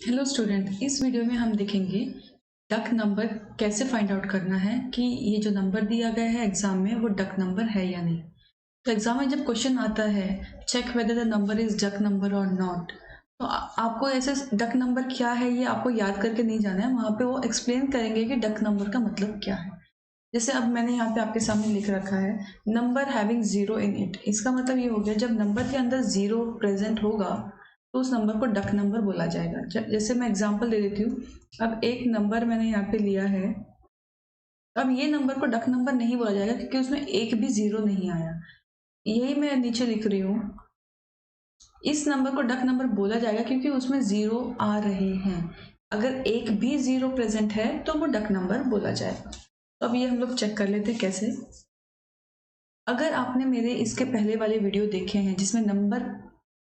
Hello student, इस video में हम देखेंगे डक नंबर कैसे फाइंड आउट करना है कि ये जो नंबर दिया गया है एग्जाम में वो डक नंबर है या नहीं। तो एग्जाम में जब क्वेश्चन आता है check whether the number is duck number और नॉट, तो आपको ऐसे डक नंबर क्या है ये आपको याद करके नहीं जाना है, वहाँ पे वो एक्सप्लेन करेंगे कि डक नंबर का मतलब क्या है। जैसे अब मैंने यहाँ पे आपके सामने लिख रखा है number having zero in it. इसका मतलब ये हो गया जब नंबर के अंदर जीरो प्रेजेंट होगा तो उस नंबर को डक नंबर बोला जाएगा। जैसे मैं एग्जांपल दे देती हूँ। अब एक नंबर मैंने यहाँ पे लिया है, अब ये नंबर को डक नंबर नहीं बोला जाएगा क्योंकि उसमें एक भी जीरो नहीं आया। यही मैं नीचे लिख रही हूँ, इस नंबर को डक नंबर बोला जाएगा क्योंकि उसमें जीरो आ रहे हैं। अगर एक भी जीरो प्रेजेंट है तो वो डक नंबर बोला जाएगा। तो अब ये हम लोग चेक कर लेते हैं कैसे। अगर आपने मेरे इसके पहले वाले वीडियो देखे हैं जिसमें नंबर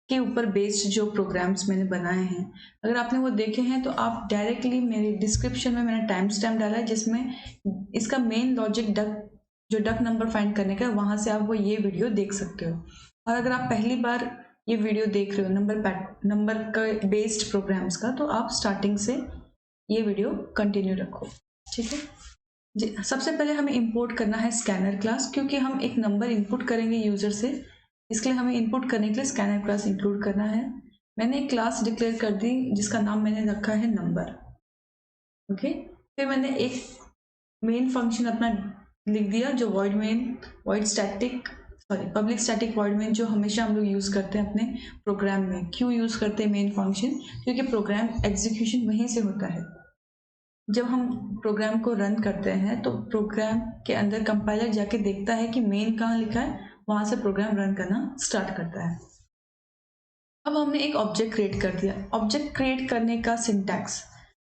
के ऊपर बेस्ड जो प्रोग्राम्स मैंने बनाए हैं, अगर आपने वो देखे हैं तो आप डायरेक्टली मेरे डिस्क्रिप्शन में मैंने टाइम स्टैम्प डाला है जिसमें इसका main logic duck number find करने का है, वहां से आप वो ये वीडियो देख सकते हो। और अगर आप पहली बार ये वीडियो देख रहे हो नंबर का बेस्ड प्रोग्राम्स का, तो आप स्टार्टिंग से ये वीडियो कंटिन्यू रखो। ठीक है जी। सबसे पहले हमें इंपोर्ट करना है स्कैनर क्लास, क्योंकि हम एक नंबर इंपुट करेंगे यूजर से, इसके लिए हमें इंपुट करने के लिए स्कैनर क्लास इंक्लूड करना है। मैंने एक क्लास डिक्लेयर कर दी जिसका नाम मैंने रखा है नंबर। ओके, फिर मैंने एक मेन फंक्शन अपना लिख दिया जो void static public static void main, जो हमेशा हम लोग यूज करते हैं अपने प्रोग्राम में। क्यों यूज करते हैं मेन फंक्शन? क्योंकि प्रोग्राम एग्जीक्यूशन वहीं से होता है। जब हम प्रोग्राम को रन करते हैं तो प्रोग्राम के अंदर कंपाइलर जाके देखता है कि मेन कहाँ लिखा है, वहां से प्रोग्राम रन करना स्टार्ट करता है। अब हमने एक ऑब्जेक्ट क्रिएट कर दिया। ऑब्जेक्ट क्रिएट करने का सिंटैक्स,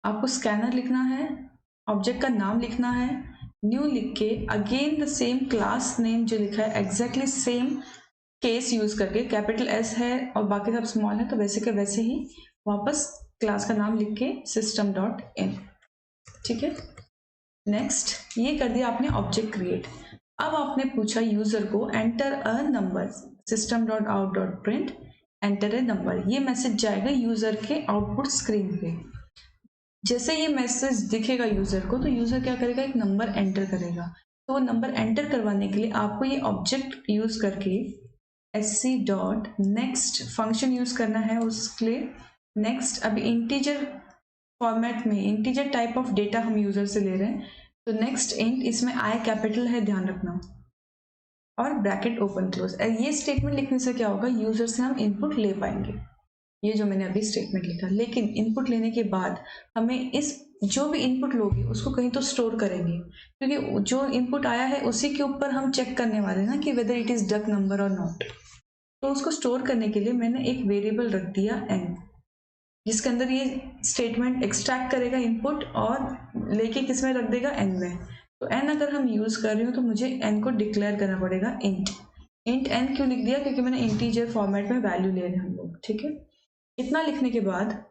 आपको स्कैनर लिखना है, ऑब्जेक्ट का नाम लिखना है, न्यू लिख के again the same class name जो लिखा है एग्जैक्टली सेम केस यूज करके, कैपिटल एस है और बाकी सब स्मॉल है तो वैसे के वैसे ही वापस क्लास का नाम लिख के system डॉट इन। ठीक है, नेक्स्ट ये कर दिया आपने ऑब्जेक्ट क्रिएट। अब आपने पूछा यूजर को enter a number, system dot out dot print enter a number. ये मैसेज जाएगा यूजर के आउटपुट स्क्रीन पे। जैसे ये मैसेज दिखेगा यूजर को तो यूजर क्या करेगा, एक नंबर एंटर करेगा। तो वो नंबर एंटर करवाने के लिए आपको ये ऑब्जेक्ट यूज करके sc dot next function use करना है उसके लिए। नेक्स्ट अब इंटीजर फॉर्मेट में इंटीजर टाइप ऑफ डेटा हम यूजर से ले रहे हैं, तो नेक्स्ट इंट, इसमें आई कैपिटल है ध्यान रखना, और ब्रैकेट ओपन क्लोज। ये स्टेटमेंट लिखने से क्या होगा, यूजर से हम इनपुट ले पाएंगे। ये जो मैंने अभी स्टेटमेंट लिखा, लेकिन इनपुट लेने के बाद हमें इस जो भी इनपुट लोगे उसको कहीं तो स्टोर करेंगे, क्योंकि जो इनपुट आया है उसी के ऊपर हम चेक करने वाले हैं ना कि whether it is duck number और नॉट। तो उसको स्टोर करने के लिए मैंने एक वेरिएबल रख दिया n, जिसके अंदर ये स्टेटमेंट एक्सट्रैक्ट करेगा इनपुट और लेके किस में रख देगा, n में। तो n अगर हम यूज कर रहे हो तो मुझे n को डिक्लेयर करना पड़ेगा इंट n। क्यों लिख दिया, क्योंकि मैंने इंटीजर फॉर्मेट में वैल्यू ले रहे हैं हम लोग। ठीक है, इतना लिखने के बाद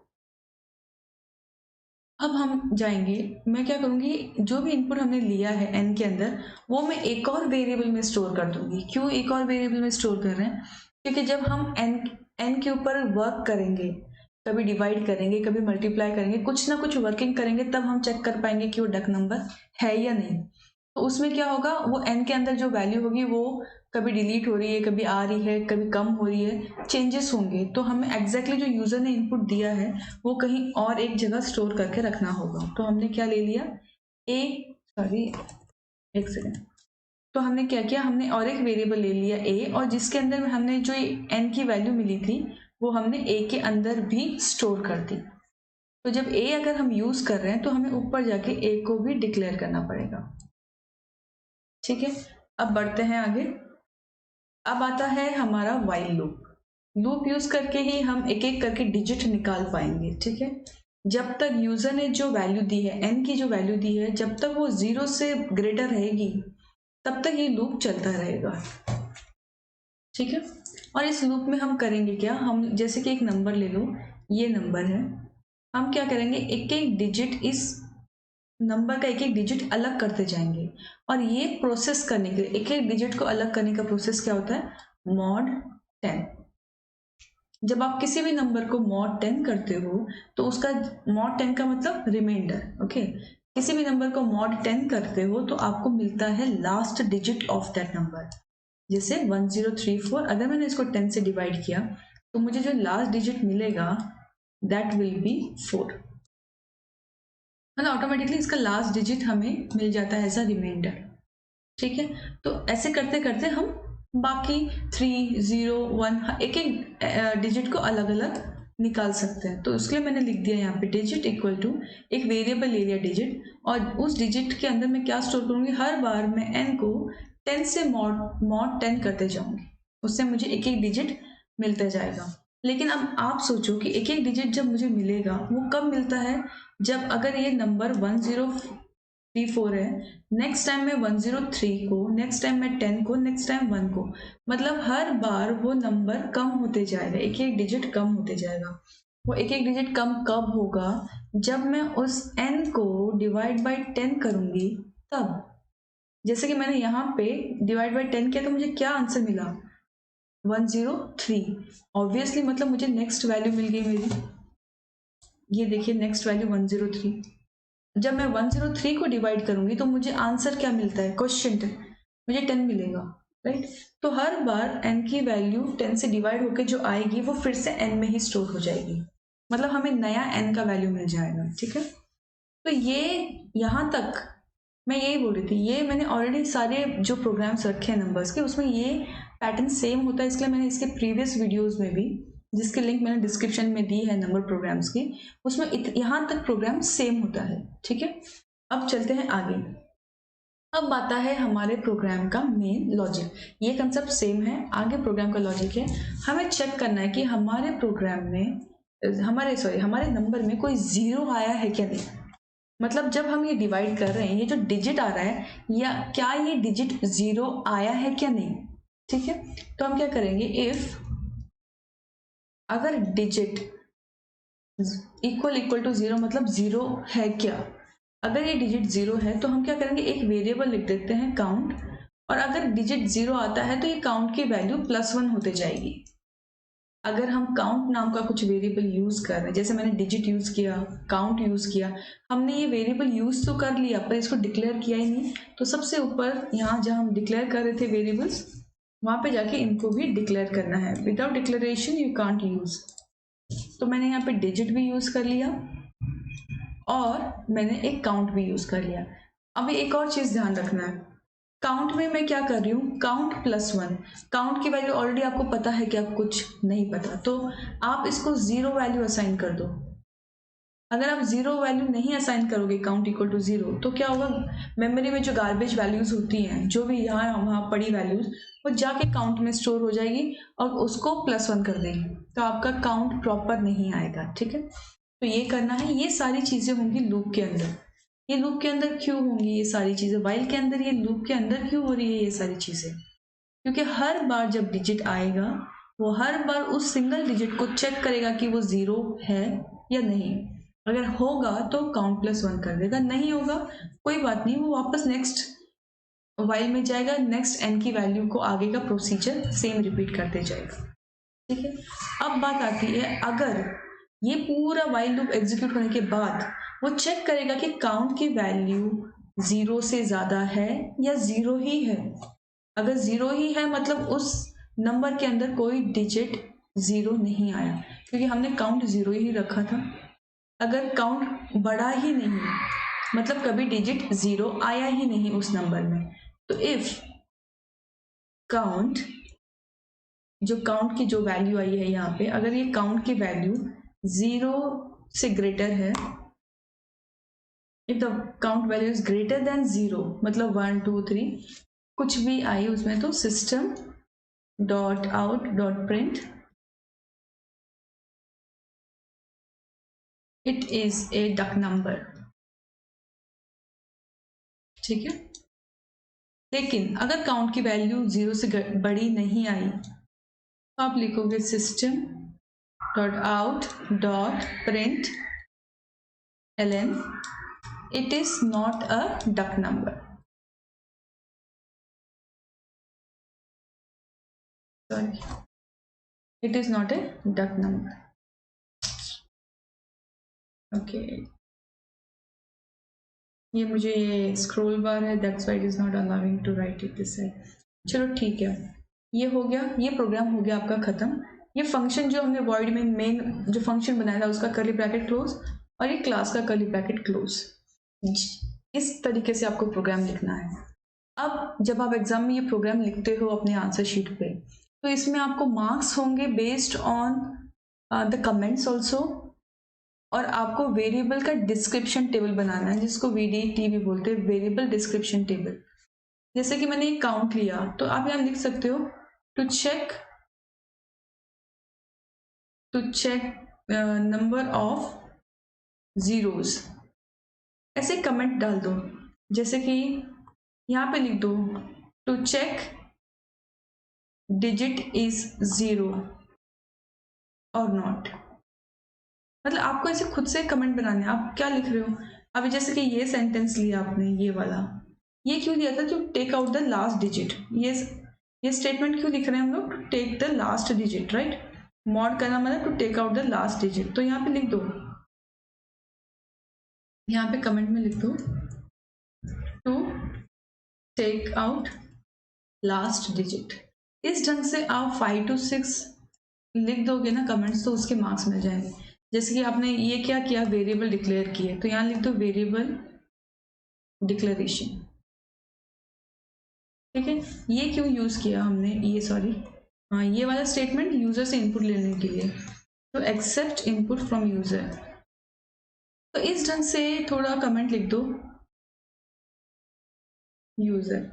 अब हम जाएंगे, मैं क्या करूंगी, जो भी इनपुट हमने लिया है n के अंदर वो मैं एक और वेरिएबल में स्टोर कर दूंगी। क्यों एक और वेरिएबल में स्टोर कर रहे हैं, क्योंकि जब हम n के ऊपर वर्क करेंगे, कभी डिवाइड करेंगे कभी मल्टीप्लाई करेंगे, कुछ ना कुछ वर्किंग करेंगे, तब हम चेक कर पाएंगे कि वो डक नंबर है या नहीं। तो उसमें क्या होगा, वो n के अंदर जो वैल्यू होगी वो कभी डिलीट हो रही है, कभी आ रही है, कभी कम हो रही है, चेंजेस होंगे। तो हमें एग्जैक्टली जो यूजर ने इनपुट दिया है वो कहीं और एक जगह स्टोर करके रखना होगा। तो हमने क्या ले लिया, एक सेकेंड, तो हमने क्या किया, हमने और एक वेरिएबल ले लिया a, और जिसके अंदर में हमने जो n की वैल्यू मिली थी वो हमने a के अंदर भी स्टोर कर दी। तो जब a अगर हम यूज कर रहे हैं तो हमें ऊपर जाके a को भी डिक्लेयर करना पड़ेगा। ठीक है, अब बढ़ते हैं आगे। अब आता है हमारा वाइल लूप। लूप यूज करके ही हम एक एक करके डिजिट निकाल पाएंगे। ठीक है, जब तक यूजर ने जो वैल्यू दी है, n की जो वैल्यू दी है, जब तक वो 0 से ग्रेटर रहेगी तब तक ये लूप चलता रहेगा। ठीक है, और इस लूप में हम करेंगे क्या, हम जैसे कि एक नंबर ले लो, ये नंबर है, हम क्या करेंगे, एक एक डिजिट, इस नंबर का एक एक डिजिट अलग करते जाएंगे। और ये प्रोसेस करने के लिए एक एक डिजिट को अलग करने का प्रोसेस क्या होता है, mod 10। जब आप किसी भी नंबर को mod 10 करते हो तो उसका mod 10 का मतलब रिमाइंडर, ओके। किसी भी नंबर को mod 10 करते हो तो आपको मिलता है last digit of that number. जैसे 1034, अगर मैंने इसको 10 से डिवाइड किया तो मुझे जो लास्ट डिजिट मिलेगा दैट विल बी 4, मतलब ऑटोमेटिकली इसका लास्ट डिजिट हमें मिल जाता है एज अ रिमाइंडर, ठीक है। तो ऐसे करते करते हम बाकी 3, 0, 1 एक एक डिजिट को अलग अलग निकाल सकते हैं। तो उसके लिए मैंने लिख दिया यहाँ पे डिजिट इक्वल टू एक वेरिएबल ले लिया डिजिट, और उस डिजिट के अंदर मैं क्या स्टोर करूँगी, हर बार मैं n को 10 से mod 10 करते जाऊँगी, उससे मुझे एक एक डिजिट मिलता जाएगा। लेकिन अब आप सोचो कि एक एक डिजिट जब मुझे मिलेगा वो कब मिलता है, जब अगर ये नंबर 1034 है, नेक्स्ट टाइम मैं 103 को, नेक्स्ट टाइम मैं 10 को, नेक्स्ट टाइम 1 को, मतलब हर बार वो नंबर कम होते जाएगा, एक एक डिजिट कम होते जाएगा। वो एक एक डिजिट कम कब होगा, जब मैं उस n को डिवाइड बाई 10 करूंगी तब। जैसे कि मैंने यहाँ पे डिवाइड बाई 10 किया तो मुझे क्या आंसर मिला, 103। ऑब्वियसली मतलब मुझे नेक्स्ट वैल्यू मिल गई मेरी, ये देखिए नेक्स्ट वैल्यू 103। जब मैं 103 को डिवाइड करूंगी तो मुझे आंसर क्या मिलता है, क्वेश्चन मुझे 10 मिलेगा, राइट। तो हर बार n की वैल्यू 10 से डिवाइड होकर जो आएगी वो फिर से n में ही स्टोर हो जाएगी, मतलब हमें नया n का वैल्यू मिल जाएगा, ठीक है। तो ये यहाँ तक मैं यही बोल रही थी, ये मैंने ऑलरेडी सारे जो प्रोग्राम्स रखे हैं नंबर्स के उसमें ये पैटर्न सेम होता है, इसलिए मैंने इसके प्रीवियस वीडियोस में भी, जिसके लिंक मैंने डिस्क्रिप्शन में दी है नंबर प्रोग्राम्स की, उसमें यहाँ तक प्रोग्राम सेम होता है, ठीक है। अब चलते हैं आगे। अब आता है हमारे प्रोग्राम का मेन लॉजिक। ये कंसेप्ट सेम है, आगे प्रोग्राम का लॉजिक है। हमें चेक करना है कि हमारे प्रोग्राम में हमारे नंबर में कोई जीरो आया है क्या नहीं। मतलब जब हम ये डिवाइड कर रहे हैं, ये जो डिजिट आ रहा है, या क्या ये डिजिट जीरो आया है क्या नहीं, ठीक है। तो हम क्या करेंगे, इफ अगर डिजिट इक्वल टू जीरो, मतलब जीरो है क्या, अगर ये डिजिट जीरो है तो हम क्या करेंगे, एक वेरिएबल लिख देते हैं काउंट, और अगर डिजिट जीरो आता है तो ये काउंट की वैल्यू +1 होते जाएगी। अगर हम काउंट नाम का कुछ वेरिएबल यूज कर रहे हैं, जैसे मैंने डिजिट यूज किया, काउंट यूज किया, हमने ये वेरिएबल यूज तो कर लिया पर इसको डिक्लेयर किया ही नहीं, तो सबसे ऊपर यहाँ जहाँ हम डिक्लेयर कर रहे थे वेरिएबल्स, वहां पे जाके इनको भी डिक्लेयर करना है। Without declaration you can't use. तो मैंने यहाँ पे डिजिट भी यूज कर लिया और मैंने एक काउंट भी यूज कर लिया। अब एक और चीज ध्यान रखना है, काउंट में मैं क्या कर रही हूँ, काउंट +1, काउंट की वैल्यू ऑलरेडी आपको पता है क्या, कुछ नहीं पता, तो आप इसको 0 वैल्यू असाइन कर दो। अगर आप 0 वैल्यू नहीं असाइन करोगे काउंट इक्वल टू 0, तो क्या होगा, मेमोरी में जो गार्बेज वैल्यूज होती हैं, जो भी यहाँ वहाँ पड़ी वैल्यूज, वो जाके काउंट में स्टोर हो जाएगी और उसको +1 कर देगी, तो आपका काउंट प्रॉपर नहीं आएगा, ठीक है। तो ये करना है, ये सारी चीजें होंगी लूप के अंदर। ये लूप के अंदर क्यों होंगी ये सारी चीजें, वाइल के अंदर ये लूप के अंदर क्यों हो रही है ये सारी चीजें, क्योंकि हर बार जब डिजिट आएगा वो हर बार उस सिंगल डिजिट को चेक करेगा कि वो 0 है या नहीं। अगर होगा तो काउंट +1 कर देगा, नहीं होगा कोई बात नहीं, वो वापस नेक्स्ट वाइल में जाएगा, नेक्स्ट n की वैल्यू को आगे का प्रोसीजर सेम रिपीट करते जाएगा, ठीक है। अब बात आती है, अगर ये पूरा वाइल लूप एग्जीक्यूट होने के बाद वो चेक करेगा कि काउंट की वैल्यू 0 से ज्यादा है या 0 ही है। अगर 0 ही है मतलब उस नंबर के अंदर कोई डिजिट 0 नहीं आया, क्योंकि हमने काउंट 0 ही रखा था। अगर काउंट बढ़ा ही नहीं, मतलब कभी डिजिट 0 आया ही नहीं उस नंबर में, तो इफ काउंट, जो काउंट की जो वैल्यू आई है यहाँ पे, अगर ये काउंट की वैल्यू 0 से ग्रेटर है, if the count value is greater than 0, मतलब 1 2 3 कुछ भी आई उसमें, तो system dot out dot print it is a duck number, ठीक है। लेकिन अगर काउंट की वैल्यू 0 से बड़ी नहीं आई तो आप लिखोगे system dot out dot print ln it is not a duck number, sorry. It is not a duck number. Okay, ये मुझे स्क्रॉल बार है, that's why it is not allowing to write it this side. चलो ठीक है, ये हो गया, ये प्रोग्राम हो गया आपका खत्म. ये फंक्शन जो हमने वॉइड में मेन जो फंक्शन बनाया था उसका कर्ली ब्रैकेट क्लोज और ये क्लास का कर्ली ब्रैकेट क्लोज. इस तरीके से आपको प्रोग्राम लिखना है. अब जब आप एग्जाम में ये प्रोग्राम लिखते हो अपने आंसर शीट पे, तो इसमें आपको मार्क्स होंगे based on the comments also, और आपको वेरिएबल का डिस्क्रिप्शन टेबल बनाना है जिसको VDT भी बोलते हैं, वेरिएबल डिस्क्रिप्शन टेबल. जैसे कि मैंने एक काउंट लिया तो आप यहाँ लिख सकते हो to check number of zeros. ऐसे कमेंट डाल दो, जैसे कि यहाँ पे लिख दो टू चेक डिजिट इज 0 और नॉट. मतलब आपको ऐसे खुद से कमेंट बनाने हैं. आप क्या लिख रहे हो अभी, जैसे कि ये सेंटेंस लिया आपने, ये वाला, ये क्यों लिया था? To take out the last digit. ये स्टेटमेंट क्यों लिख रहे हैं हम लोग? To take the last digit, right. Mod करना मतलब to take out the last digit. तो यहाँ पे लिख दो, यहाँ पे कमेंट में लिख दो to take out last digit. इस ढंग से आप 5 to 6 लिख दोगे ना कमेंट्स, तो उसके मार्क्स मिल जाएंगे. जैसे कि आपने ये क्या किया, वेरिएबल डिक्लेयर किए, तो यहाँ लिख दो वेरिएबल डिक्लेरेशन. ठीक है, ये क्यों यूज किया हमने, ये सॉरी, हाँ, ये वाला स्टेटमेंट यूजर से इनपुट लेने के लिए, तो एक्सेप्ट इनपुट फ्रॉम यूजर. तो इस ढंग से थोड़ा कमेंट लिख दो यूजर.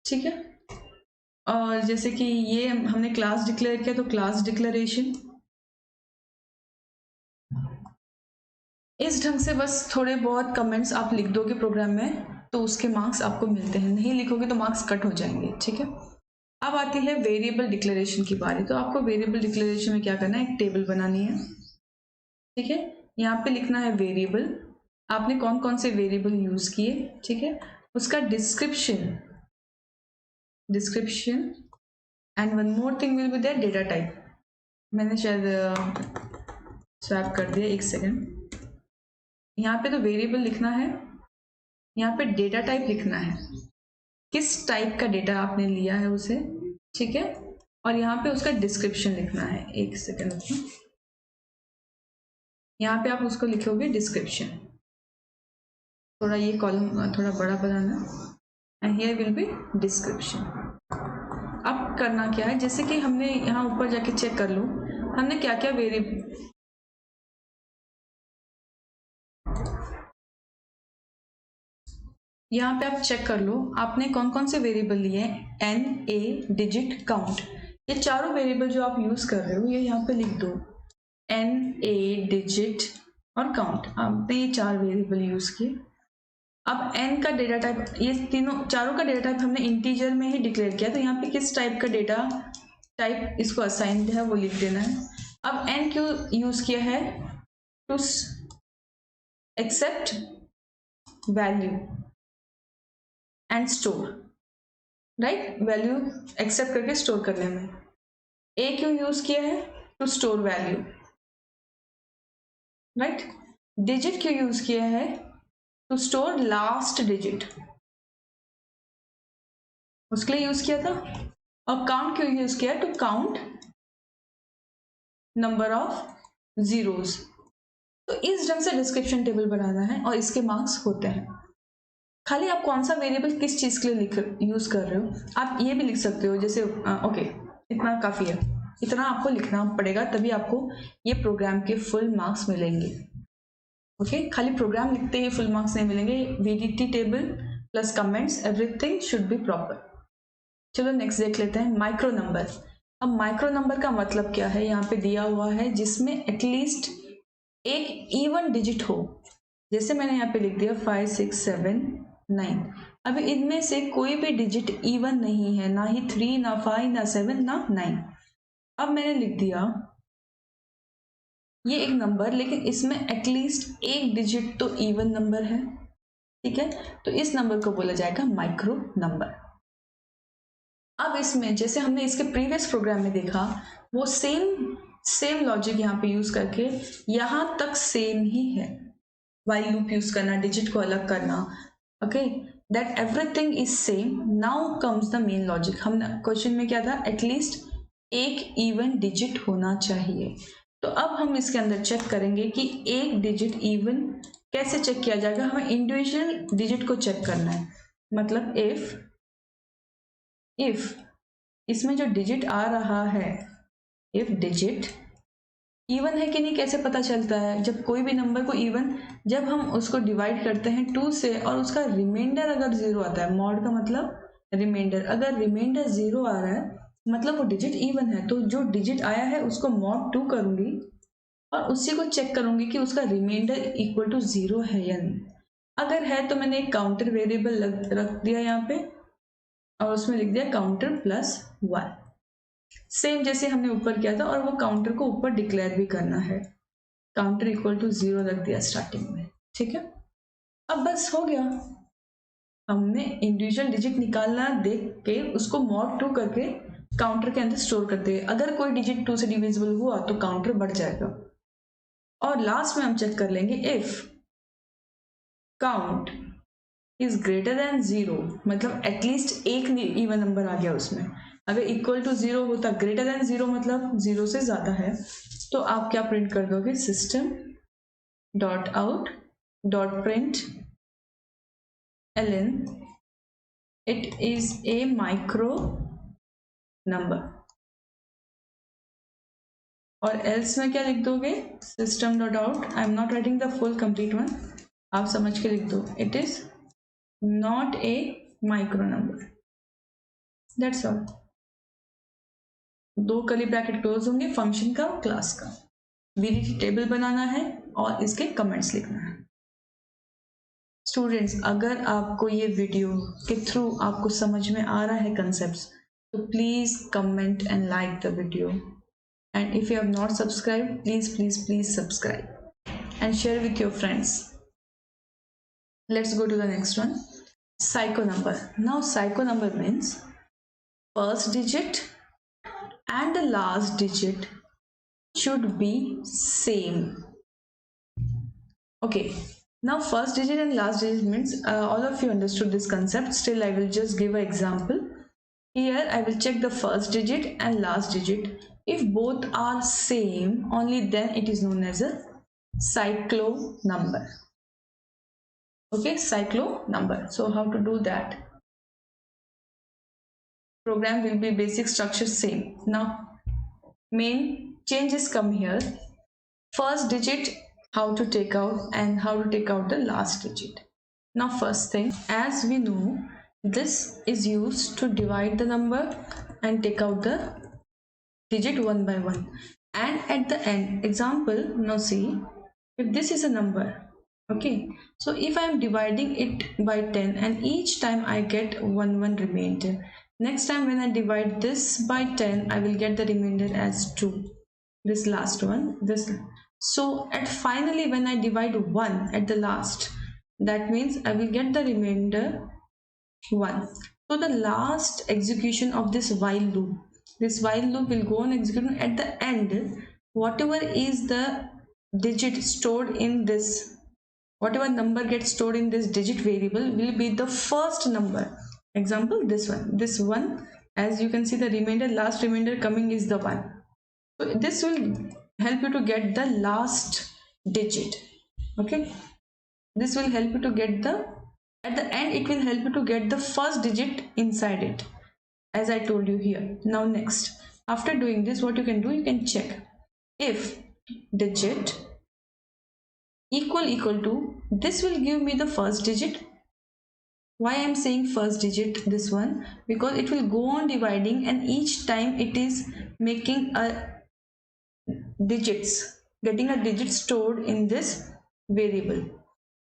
ठीक है, और जैसे कि ये हमने क्लास डिक्लेयर किया तो क्लास डिक्लेरेशन. इस ढंग से बस थोड़े बहुत कमेंट्स आप लिख दोगे प्रोग्राम में, तो उसके मार्क्स आपको मिलते हैं. नहीं लिखोगे तो मार्क्स कट हो जाएंगे. ठीक है, अब आती है वेरिएबल डिक्लेरेशन की बारी. तो आपको वेरिएबल डिक्लेरेशन में क्या करना है, एक टेबल बनानी है. ठीक है, यहाँ पे लिखना है वेरिएबल, आपने कौन कौन से वेरिएबल यूज किए. ठीक है, उसका description and one more thing will be there, data type. मैंने शायद स्वैप कर दिया, एक सेकेंड. यहाँ पे तो वेरिएबल लिखना है, यहाँ पे डेटा टाइप लिखना है, किस टाइप का डेटा आपने लिया है उसे. ठीक है, और यहाँ पे उसका डिस्क्रिप्शन लिखना है. एक सेकेंड, यहाँ पे आप उसको लिखोगे डिस्क्रिप्शन. थोड़ा ये कॉलम थोड़ा बड़ा बनाना, and here will be description. अब करना क्या है, जैसे कि हमने यहाँ ऊपर जाके चेक कर लो हमने क्या क्या वेरिएबल, यहाँ पे आप चेक कर लो आपने कौन कौन से वेरिएबल लिए हैं. एन, ए, डिजिट, काउंट. ये चारों वेरिएबल जो आप यूज कर रहे हो ये यहाँ पे लिख दो. एन, ए, डिजिट और काउंट, आपने ये 4 वेरिएबल यूज किए. अब एन का डेटा टाइप, ये चारों का डेटा टाइप हमने इंटीजर में ही डिक्लेयर किया, तो यहाँ पे किस टाइप का डेटा टाइप इसको असाइंड है वो लिख देना है. अब एन क्यों यूज किया है, to accept value and store, right. Value accept करके स्टोर करने में. ए क्यों यूज किया है, to store value, right. Digit क्यों यूज किया है, टू स्टोर लास्ट डिजिट, उसके लिए यूज किया था. और काउंट क्यों यूज किया, to count number of zeros. तो इस ढंग से डिस्क्रिप्शन टेबल बनाना है और इसके मार्क्स होते हैं. खाली आप कौन सा वेरिएबल किस चीज के लिए यूज कर रहे हो, आप ये भी लिख सकते हो. जैसे ओके, इतना काफी है, इतना आपको लिखना पड़ेगा, तभी आपको ये प्रोग्राम के फुल मार्क्स मिलेंगे. ओके, खाली प्रोग्राम लिखते ही फुल मार्क्स नहीं मिलेंगे. VDT table plus comments, everything should be proper. चलो नेक्स्ट देख लेते हैं, माइक्रो नंबर. अब माइक्रो नंबर का मतलब क्या है, यहाँ पे दिया हुआ है जिसमें एटलीस्ट एक इवन डिजिट हो. जैसे मैंने यहाँ पे लिख दिया 5, 6, 7, 9. अभी इनमें से कोई भी डिजिट इवन नहीं है, ना ही 3, ना 5, ना 7, ना 9. अब मैंने लिख दिया ये एक नंबर, लेकिन इसमें एटलीस्ट एक डिजिट तो इवन नंबर है. ठीक है, तो इस नंबर को बोला जाएगा माइक्रो नंबर. अब इसमें जैसे हमने इसके प्रीवियस प्रोग्राम में देखा, वो सेम लॉजिक यहाँ पे यूज करके यहाँ तक सेम ही है। वाइल लूप यूज करना, डिजिट को अलग करना, okay, that everything is same. Now comes the main logic. हम क्वेश्चन में क्या था, एटलीस्ट एक इवन डिजिट होना चाहिए। तो अब हम इसके अंदर चेक करेंगे कि एक डिजिट इवन कैसे चेक किया जाएगा। हमें इंडिविजुअल डिजिट को चेक करना है। मतलब इफ इसमें जो डिजिट आ रहा है, इफ डिजिट इवन है कि नहीं कैसे पता चलता है, जब कोई भी नंबर को इवन, जब हम उसको डिवाइड करते हैं 2 से और उसका रिमाइंडर अगर 0 आता है, मॉड का मतलब रिमाइंडर, अगर रिमाइंडर 0 आ रहा है मतलब वो डिजिट इवन है। तो जो डिजिट आया है उसको मॉड 2 करूंगी और उसी को चेक करूंगी कि उसका रिमाइंडर इक्वल टू 0 है या नहीं। अगर है तो मैंने एक काउंटर वेरिएबल रख दिया यहाँ पे और उसमें लिख दिया काउंटर प्लस 1, सेम जैसे हमने ऊपर किया था। और वो काउंटर को ऊपर डिक्लेयर भी करना है, काउंटर इक्वल टू 0 रख दिया स्टार्टिंग में, ठीक है। अब बस हो गया, हमने इंडिविजुअल डिजिट निकालना देख के उसको मॉड 2 करके काउंटर के अंदर स्टोर करते हैं। अगर कोई डिजिट 2 से डिविजिबल हुआ तो काउंटर बढ़ जाएगा। और लास्ट में हम चेक कर लेंगे if count is greater than 0, मतलब एटलीस्ट एक इवन नंबर आ गया उसमें। अगर इक्वल टू 0 होता, ग्रेटर देन 0 मतलब 0 से ज्यादा है, तो आप क्या प्रिंट कर दोगे, system dot out dot print ln it is a micro number. और एल्स में क्या लिख दोगे, system dot out, I am not writing the full complete one, आप समझ के लिख दो, it is not A micro number, that's all. 2 curly bracket close होंगे, फंक्शन का क्लास का, VDT टेबल बनाना है और इसके कमेंट्स लिखना है। स्टूडेंट्स, अगर आपको ये वीडियो के थ्रू आपको समझ में आ रहा है कंसेप्ट्स, तो please comment and like the video, and if you have not subscribed, please subscribe and share with your friends. Let's go to the next one, psycho number. Now psycho number means first digit and the last digit should be same. Okay, now first digit and last digit means all of you understood this concept. Still I will just give an example. Here I will check the first digit and last digit. If both are same, only then it is known as a cyclo number. Okay, cyclo number. So how to do that? Program will be basic structure same. Now main changes come here. First digit, how to take out, and how to take out the last digit. Now first thing, as we know, this is used to divide the number and take out the digit one by one. And at the end, example, now see, if this is a number, okay, so if I am dividing it by 10 and each time I get 1 remainder, next time when I divide this by 10 I will get the remainder as 2, this last one, this. So at finally when I divide 1 at the last, that means I will get the remainder 1. So the last execution of this while loop, this while loop will go on executing. At the end, whatever is the digit stored in this, whatever number gets stored in this digit variable will be the first number. Example, this one, as you can see the remainder, last remainder coming is the 1. So this will help you to get the last digit. Okay, this will help you to get the, at the end it will help you to get the first digit inside it, as I told you here. Now next, after doing this, what you can do, you can check if digit equal to, this will give me the first digit. Why I am saying first digit, this one, because it will go on dividing and each time it is making a digits, getting a digit stored in this variable,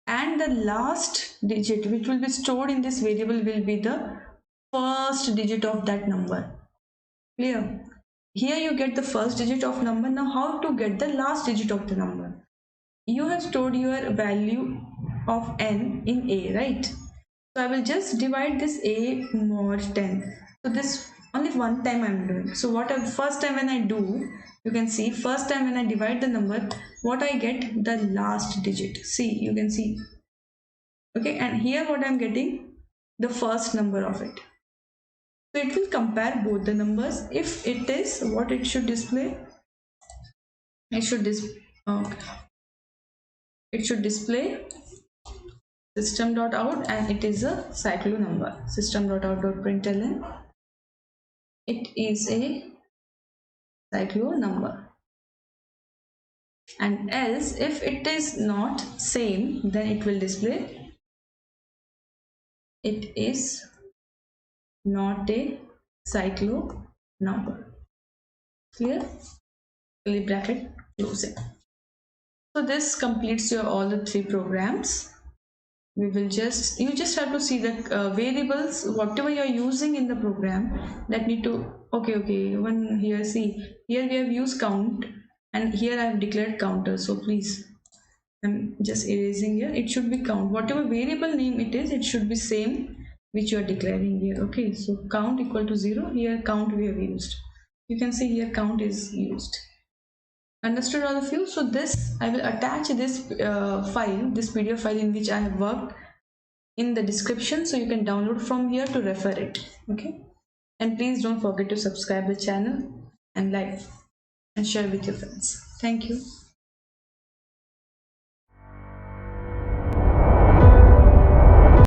and the last digit which will be stored in this variable will be the first digit of that number. Clear? Here you get the first digit of number. Now how to get the last digit of the number? You have stored your value of n in a, right? So I will just divide this a mod 10. So this only one time I'm doing. So first time when I do, you can see first time when I divide the number, what I get, the last digit. See, you can see. Okay, and here what I'm getting, the first number of it. So it will compare both the numbers. If it is what it should display, it should display system.out, and it is a cyclo number. System.out.println, it is a cyclo number. And else if it is not same, then it will display it is not a cyclo number. Clear? Curly bracket closing. So this completes your all the three programs. You just have to see the variables, whatever you are using in the program, that need to okay when here, see here we have used count, and here I have declared counter. So please, I'm just erasing here. It should be count, whatever variable name it is, it should be same which you are declaring here. Okay, so count equal to 0. Here count we have used. You can see here count is used. Understood all of you? So this, I will attach this file, this PDF file in which I have worked, in the description, so you can download from here to refer it. Okay, and please don't forget to subscribe the channel and like and share with your friends. Thank you.